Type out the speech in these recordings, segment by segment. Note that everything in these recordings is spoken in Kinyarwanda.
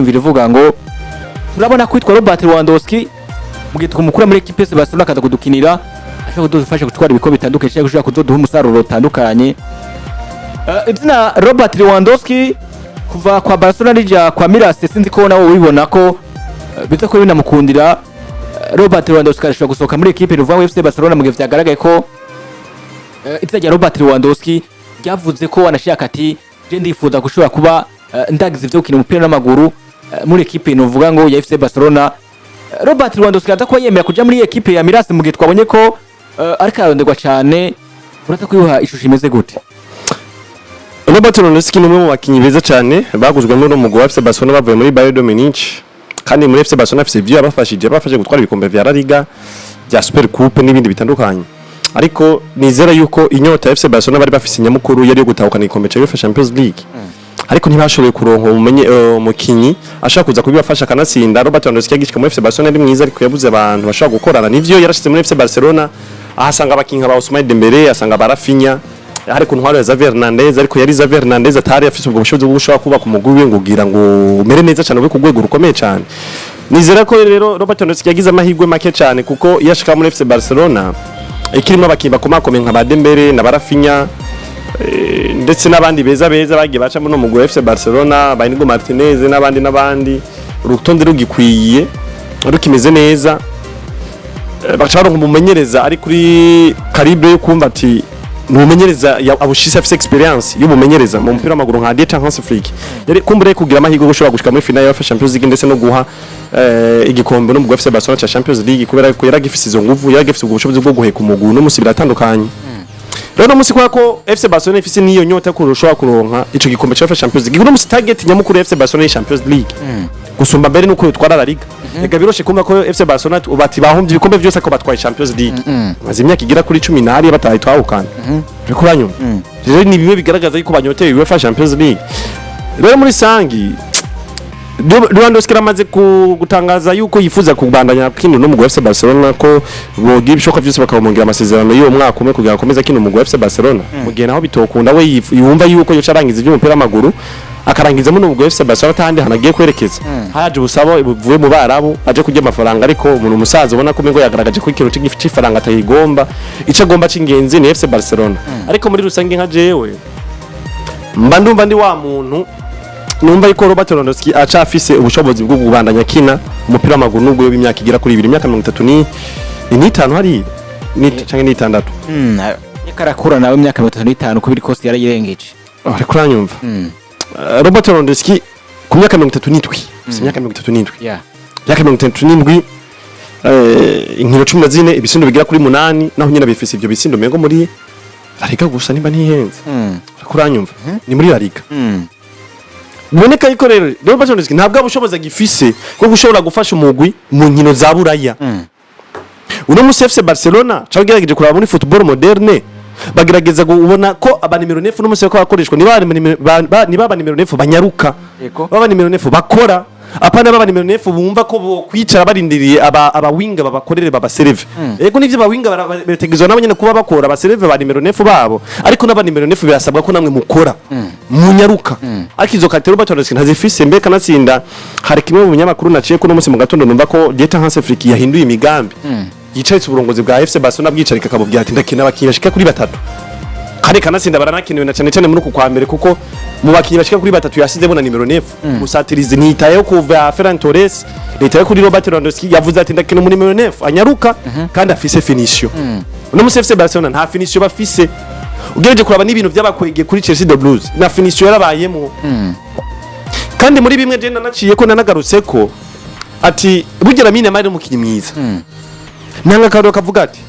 Bivuga ngo turabona kwitwa Robert Lewandowski mugihe twumukura muri equipe ya Barcelona akaza kudukinira ashaka kudufasha gutwara ibikombe bitandukanye ashaka kuzoduha umusaruro utandukanye. Izina Robert Lewandowski kuva kwa Barcelona rija kwa Mirase sinzi ko nawe ubibona ko biza ko binamukundira. Robert Lewandowski arashobora gusohoka muri equipe ruva FC Barcelona mugihe vyagaragaye ko izajya Robert Lewandowski yavuze ko anashaka ati je ndifuza gushobora kuba ndagize ivyo gukina umupira n'amaguru muri equipe novuga ngo ya FC Barcelona. Robert Lewandowski aza ko yemera kuja muri equipe ya Mirase mugihe twabonye ko ariko aronderwa cyane. Urata kuyuha ishusho imeze gute? Robert Lewandowski ni umwe mu bakinyi beza cyane baguzwe muri umugwi wa FC Barcelona bavuye muri Bayern Munich, kandi muri FC Barcelona afise ivyo yabafashije gutwara ibikombe vya La Liga, vya Super Coupe n'ibindi bitandukanye. Ariko nizera yuko inyota ya FC Barcelona bari bafise nyamukuru yari yo gutahukana igikombe cya UEFA Champions League. Ariko ntibashoboye kuronka umukinyi ashaka kuza kubibafasha kanatsinda. Robert Lewandowski yagishika muri FC Barcelona ari mwiza, ariko yabuze abantu bashaka gukorana. Nivyo yarashize muri FC Barcelona ahasanga abakinyi ba Ousmane Dembele, asanga Barafinha, hari ku ntwaro ya Xavi Hernandez, ariko yari Xavi Hernandez atari afise ubwo bushobozi bwo gushaka kuba ku mugwi we ngugira ngo umere neza cyane ku rwego rukomeye cyane. Nizera ko rero Robert Lewandowski yagize amahirwe make cyane kuko yashika muri FC Barcelona ikirimo abakinyi bakomakomeye nka Dembele na Barafinha ndetse n'abandi beza bagiye baca muri umugwi wa FC Barcelona, Inigo Martinez n'abandi urutonde rugikwiye rukimeze neza. Bacaro nkumumenyereza ari kuri calibre yo kumva ati numumenyereza abushise afise experience y'umumenyereza mu mupira w'amaguru nka Dieter Hansflick yari kumbure kugira amahirwe gushobora gushika muri final ya Champions League ndetse no guha igikombe no mu FC Barcelona cha Champions League kubera ko yaragifise izo nguvu, yaragifise ubushobozi bwo guheka umuguru no musibira atandukanye. Rero musi kwa ko FC Barcelona ifise niyo nyota kurushwa kuronka ico gikombe cya Champions League. Uno musi target nyamukuru FC Barcelona Champions League. Gusumba mbere nuko yitwara La Liga. Ega biroshe kumva ko FC Barcelona ubati bahomvye ibikombe byose ko batwaye Champions League. Maze imyaka igira kuri 10 batayitwahukana. Riko banyuma. Rero ni bimwe bigaragaza yuko banyoteye UEFA Champions League. Rero muri sangi Lewandowski amaze gutangaza yuko yifuza kubandanya kino no mu FC Barcelona ko bogira ibishoka byose bakamongera amasezerano yo mwaka umwe kugira akomeza kino mu FC Barcelona. Mu gihe naho bitokunda we yumva yuko yo carangiza iby'umupira w'amaguru akarangiza mu FC Barcelona kandi hanagiye kwerekeza. Haje busaba buvuye mu Barabu aje kujya amafaranga, ariko umuntu musaza ubona ko mengo yagaragaje ko ikintu cy'ifaranga atayigomba ico agomba cingenzi ni FC Barcelona. Ariko muri rusange nka jewe mba ndumva ndi wa muntu numva yuko Robert Lewandowski acafise ubushobozi bwo kubandanya kina umupira w'amaguru nubwo yo imyaka igira kuri 2 imyaka 35 n'itanu hari ni canke n'itandatu yakarakura nawe imyaka 35 kubiri kosti yarayirengeje. Ariko uranyumva Robert Lewandowski ku myaka 37 imyaka 37 imyaka 37 inkino 14 ibisindo bigira kuri 8 naho nyina bifise ivyo bisindo mengo muri La Liga gusa nimba ntihenze. Ariko uranyumva ni muri La Liga. Noneka yuko rero Robert Lewandowski ntabwo abushoboza gifise ko gushobora gufasha umugwi mu nkino za Buraya. Uno musi FC Barcelona cyagerageje kuraba muri football moderne bagerageza ubona ko aba nimero 9 no musi ko bakoreshwa ni baba nimero 9 banyaruka, baba nimero 9 bakora apana baba nimero 9 bumva ko kwicara barindiriye aba winga babakorere baba serve. Ego nivyo ba winga barategezwa nabo nyene kuba bakora ba serve ba nimero 9 babo, ariko n'aba nimero 9 birasabwa ko namwe mukora munyaruka. Ariko izo katero Lewandowski ntazifise mbeka natsinda. Hari kimwe mu binyamakuru naciye ko no musi mu gatondo numva ko Dieter Hansflick yahinduye imigambi yicaye uburongozi bwa FC Barcelona bwicarika akabubwira ati ndakina abakinyi bashika kuri 3 kandi kanatsinda baranakenewe na cyane muri ku kwa mbere kuko mu bakinyi bashika kuri 3 yasizemo na nimero 9 musatirizi nitaye kuva Ferran Torres nitaye kuri Robert Lewandowski yavuze ati ndakina muri nimero 9 anyaruka kandi afise finition. Uno musi FC Barcelona nta finition bafise. Ugereje kuraba n'ibintu by'abakwege kuri Chelsea the Blues na finition yarabayemo. Kandi muri bimwe je nanaciye ko nanagarutse ko ati bugera mine mari umukinyi mwiza. Nanga kado kavuga ati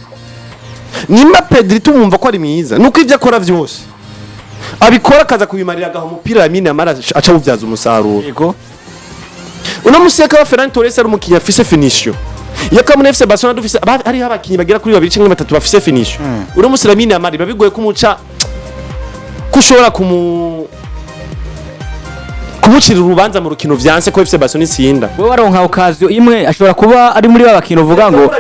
nimba Pedri tumumva ko ari mwiza nuko ivyo akora vyose abikora kaza kubimarira gaho umupira mine amara aca buvyaza umusaruro. Yego uno museka wa Ferran Torres ari umukinyi afise finition yaka muri FC Barcelona dufise ari abakinyi bagira kuri 2 cyangwa 3 bafise finition. Uno musira mine amara babigoye kumuca kushobora kumucira urubanza mu rukino vyanse ko FC Barcelona itsinda. wewe waronka occasion imwe ashobora kuba ari muri ba bakino uvuga ngo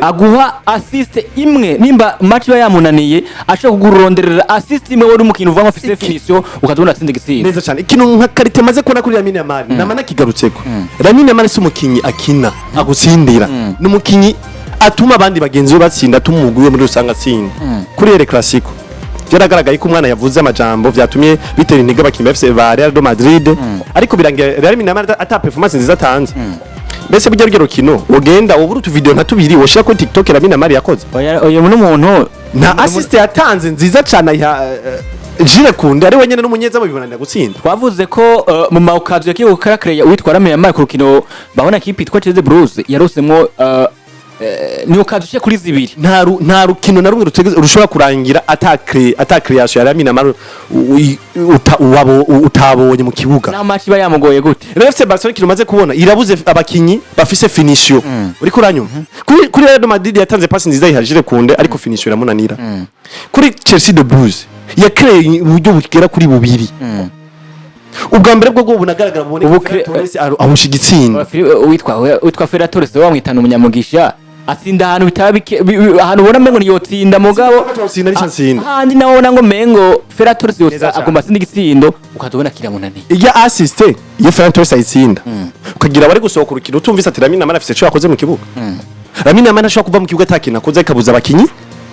aguha assist imwe nimba match ba yamunaniye ashobora kuguronderera assist imwe wari umukino uvuga ngo afise finition ukazona atsinda igitsinda neza cyane ikintu nka karite maze kubona kuri Lamine Yamal namana kigarutseko Lamine Yamal si umukinyi akina agutsindira n'umukinyi atuma abandi bagenzi be batsinda atuma umugwi muri rusanga atsinda kuri El Clasico byaragaragaye ko umwana yavuze amajambo vyatumye bitera intege abakinyi FC ba Real de Madrid ariko birangiye Lamine Yamal ata performance nziza atanze mbese burya rugero kino ugenda ubura utu video nka tubiri woshira kuri TikTok Lamine Yamal yakoze oya n'umuntu na assist yatanze nziza cyane ya Jire Kunde ari wenyene n'umunyeza babibonanira gutsinda twavuze ko mu maukazo yakiye gukarakreya witwa Lamine Yamal ku rukino babona kipi twa Chelsea Blues yarosemwo ni ukadushye kuri zibiri nta rukino na rumwe rushobora kurangira ata creation ya Lamine Yamal utabonye mu kibuga na match ba yamugoye gute rero FC Barcelona kirumaze kubona irabuze abakinyi bafise finition uri kuranyuma kuri Real Madrid yatanze pass nziza ihajire Kunde ariko finition iramunanira kuri Chelsea de Blues yakreye uburyo bugera kuri bubiri ubwa mbere bwo bunagaragara bubone Torres ahusha igitsinda witwa Ferran Torres wamwitana umunyamugisha atsinda ahantu bitabike ahantu ubona mengo niyotsinda mugabo handi nawona ngo mengo Ferran Torres yosa agomba atsinda igitsindo ukazobona kiramunaniye iya assist ya Ferran Torres ayitsinda ukagira bari gusohoka urukino utumvise ati Lamine Yamal afise cyo yakoze mu kibuga Lamine Yamal ashobora kuva mu kibuga atakina akoze kabuza abakinyi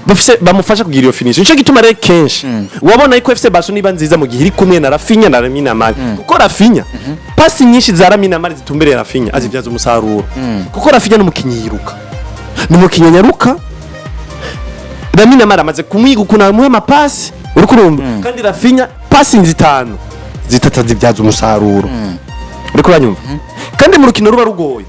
bafise bamufasha kugira iyo finish nico gituma rero kenshi wabona ko FC Barcelona iba nziza mu gihe iri kumwe na Rafinha na Lamine Yamal kuko Rafinha pasi nyinshi za Lamine Yamal zitumbereye Rafinha azivyaza umusaruro kuko Rafinha n'umukinyi yiruka n'umukinyi nyaruka Lamine Yamal amaze kumwiga ukuna mu amapasi uri kurumva kandi Rafinha pasi nzitanu zitataza umusaruro uri kuranyumva kandi mu rukino ruba rugoye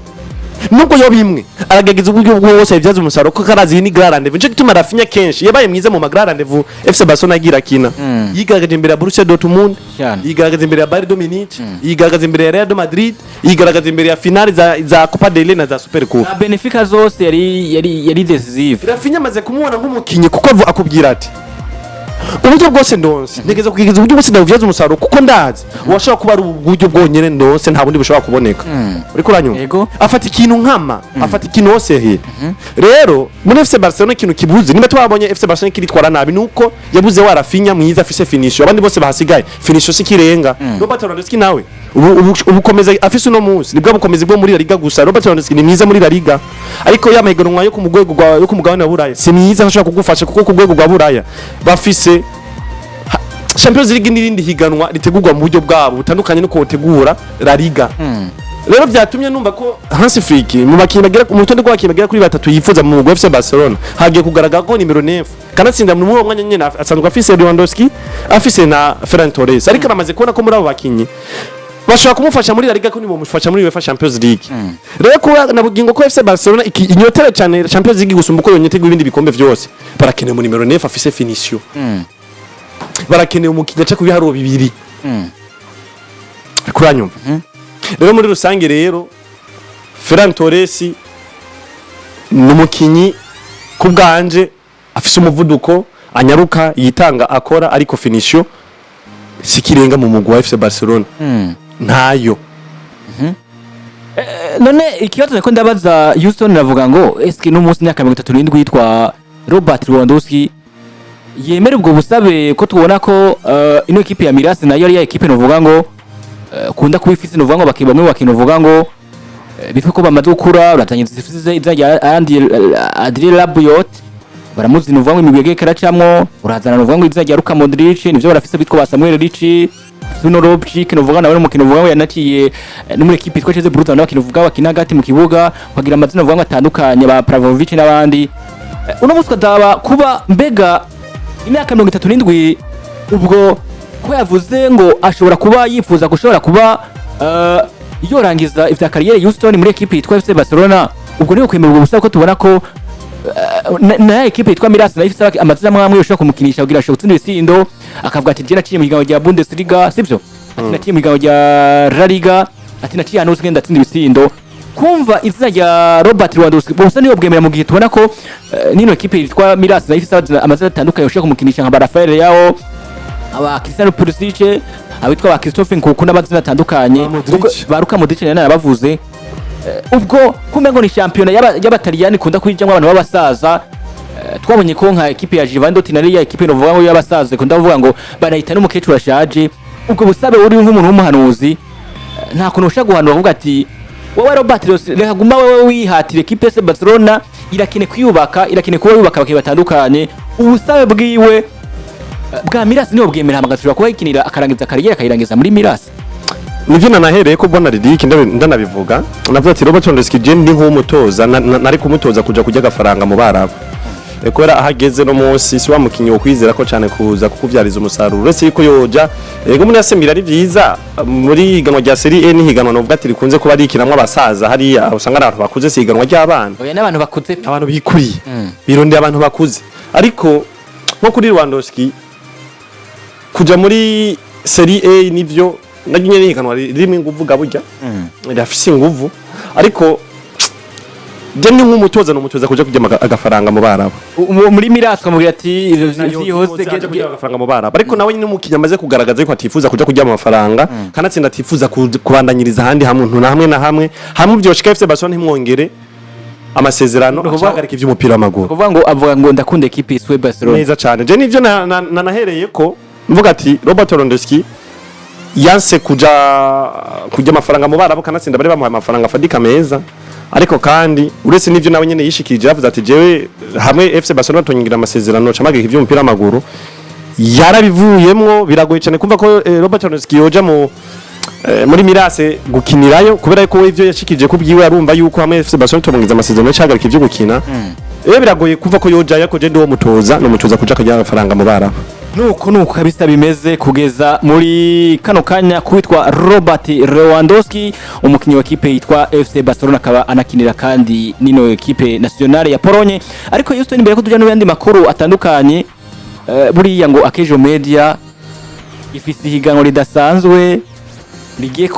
nubwo yo bimwe aragegeza uburyo bwose yavyaza umusaruro ko karazi ni grand rendez-vous nje gituma Rafinha kenshi yabaye mwiza mu grand rendez-vous FC Barcelona agira kina yigaragaje imbere ya Borussia Dortmund yigaragaje imbere ya Bayern de Munich yigaragaje imbere ya Real de Madrid yigaragaje imbere ya finale za Copa del Rey na za Super Coupe na Benfica zose yari decisive Rafinha amaze kumubona nk'umukinyi kuko akubwira ati uburyo bwose ndonse ntegeza kugeza uburyo bwose ndavyaza umusaruro kuko ndazi washaka kuba ari uburyo bwonyene ndonse nta bundi bushobora kuboneka uri kuranyuma afata ikintu nkama afata ikintu hose he rero muri FC Barcelona ikintu kibuze nimba twabonye FC Barcelona kiritwara nabi nuko yabuze wa Rafinha mwiza afise finition abandi bose bahasigaye finition sikirenga Robert Lewandowski nawe ubukomeza afise uno munsi nibwo bukomeza bwo muri La Liga gusa Robert Lewandowski ni mwiza muri La Liga ariko yamahiganwa yo kumugwego yo kumugabana wa Buraya si mwiza ashobora kugufasha kuko ku rwego rwa Buraya bafise Champions League n'irindi higanwa ritegurwa mu buryo bwabo butandukanye nuko utegura La Liga rero byatumye numva ko Hansi Flick mu bakinyi bagera mu rutonde rw'abakinyi bagera kuri batatu yifuza mu mugwi FC Barcelona hagiye kugaragara ko nimero 9 kanatsinda mu mwanya nyene asanzwe afise Lewandowski afise na Ferran Torres ariko aramaze kubona ko muri abo bakinyi bashaka kumufasha muri La Liga ko nibo mufasha muri UEFA Champions League rero ko nabugingo ko FC Barcelona inyotera cyane Champions League gusumba ko yonyetegwa ibindi bikombe byose barakeneye mu nimero 9 afise finition barakeneye umukinya cyo kubiharuro bibiri kuranyumva rero muri rusange rero Ferran Torres n'umukinyi kubganje afise umuvuduko anyaruka yitanga akora ariko finition sikirenga mu mugwi wa FC Barcelona ntayo none ikibazo niko ndabaza Houston navuga ngo eske n'umunsi myaka 37 yitwa Robert Lewandowski yemera ubwo busabe ko tubona ko ino equipe ya Miras nayo ari ya equipe novuga ngo kunda kubifise novuga ngo bakibamwe bakinovuga ngo bitwe ko bamaze gukura uratanyeze zifise izajya Adrien Rabiot baramuzi novuga ngo imigwege karacamwo urazana novuga ngo izajya Luka Modric nivyo barafise bitwa ba Samuel Richi Suno Robchik novuga nawe mukino vuga ngo yanakiye no muri equipe twa Chelsea Brutal n'abakino vuga bakina hagati mu kibuga bagira amazina vuga ngo atandukanye ba Pravovic n'abandi uno muswa daba kuba mbega imyaka 37 ubwo ko yavuze ngo ashobora kuba yifuza gushobora kuba yorangiza ivya kariyere Houston muri equipe yitwa FC Barcelona ubwo niyo kwemerwa gusa ko tubona ko na equipe yitwa Miras na ifisa amazina mwamwe yoshobora kumukinisha kugira ashobora gutsinda ibisindo akavuga ati je naciye mu higanwa rya Bundesliga sivyo ati naciye mu higanwa rya La Liga ati naciye hano uzigenda atsinda ibisindo kumva izina rya Robert Lewandowski bose niyo bwemera mu gihe tubona ko nino equipe yitwa Miras na ifisa amazina atandukanye yoshobora kumukinisha nka Rafael yao aba Cristiano Pulisic abitwa ba Christophe Nkuku n'abazina atandukanye baruka Modric narabavuze ubwo kumengo ni champion y'abataliyani kunda kwijamwe abantu b'abasaza twabonye ko nka equipe ya Juventus tinari ya equipe novuga ngo y'abasaza kunda kuvuga ngo banahita n'umukecuru ashaje ubwo busabe uri nk'umuntu w'umuhanuzi nta kuntu ushaka guhanura kuvuga ati wowe Robert reka guma wewe wihatire equipe ya Barcelona irakine kwiyubaka irakine kuba yubaka bakiye batandukanye ubusabe bwiwe bwa Miras niyo bwemera amagashura kuba yikinira akarangiza kariyeri akayirangiza muri Miras. Nivyo nanahereye ko bona Ridiki ndanabivuga navuga ati Robert Lewandowski je ndi nk'umutoza nari kumutoza kuja kujya gafaranga mu Barabu ekora ahageze no munsi si wa mukinyi wo kwizera ko cyane kuza kukuvyariza umusaruro uretse yuko yoja ego muri asemira ari vyiza muri higanwa rya Serie A ni higanwa novuga ati rikunze kuba rikinamwe abasaza hariya usanga abantu bakuze siganwa ry'abana oya n'abantu bakuze abantu bikuriye birondeye abantu bakuze ariko nko kuri Lewandowski kuja muri Serie A nivyo naginye higanwa ririmo inguvu gaburya rafise inguvu ariko je ni nk'umutoza n'umutoza kuja kujya agafaranga mu Barabu muri Miras kamubwira ati vyihose kujya agafaranga mu Barabu ariko nawe nyine umukinya amaze kugaragaza yuko atifuza kuja kujya mu mafaranga kanatsinda atifuza kubandanyiriza handi hamwe na hamwe byoshika FC Barcelona ntimwongere amasezerano ahagarika ivy'umupira w'amaguru kuvuga ngo avuga ngo ndakunda equipe ya Barcelona neza cyane je nivyo nahereye ko mvuga ati Robert Lewandowski yanse kujya amafaranga mu Barabu kanatsinda bari bamuha amafaranga afadika meza ariko kandi uretse nivyo nawe nyene yishikije yavuze ati jewe hamwe FC Barcelona tonyingira amasezerano camagika ivy'umupira w'amaguru yarabivuyemwo biragoye cyane kumva ko Robert Lewandowski yoja muri Mirase gukinirayo kubera ko ivyo yashikije kubwiwe arumva yuko hamwe FC Barcelona tomwiza amasezerano cagarika ivyo gukina biragoye kuva ko yoja yako je ndi wo mutoza no mutoza kuja kajya amafaranga mu Barabu nuko kabisa bimeze kugeza muri kano kanya kwitwa Robert Lewandowski umukinyi wa equipe yitwa FC Barcelona akaba anakinira kandi nino equipe nationale ya Pologne ariko Houston imbere ko tuja no yandi makuru atandukanye buriya ngo Akejo Media ifise higanwa ridasanzwe rigiye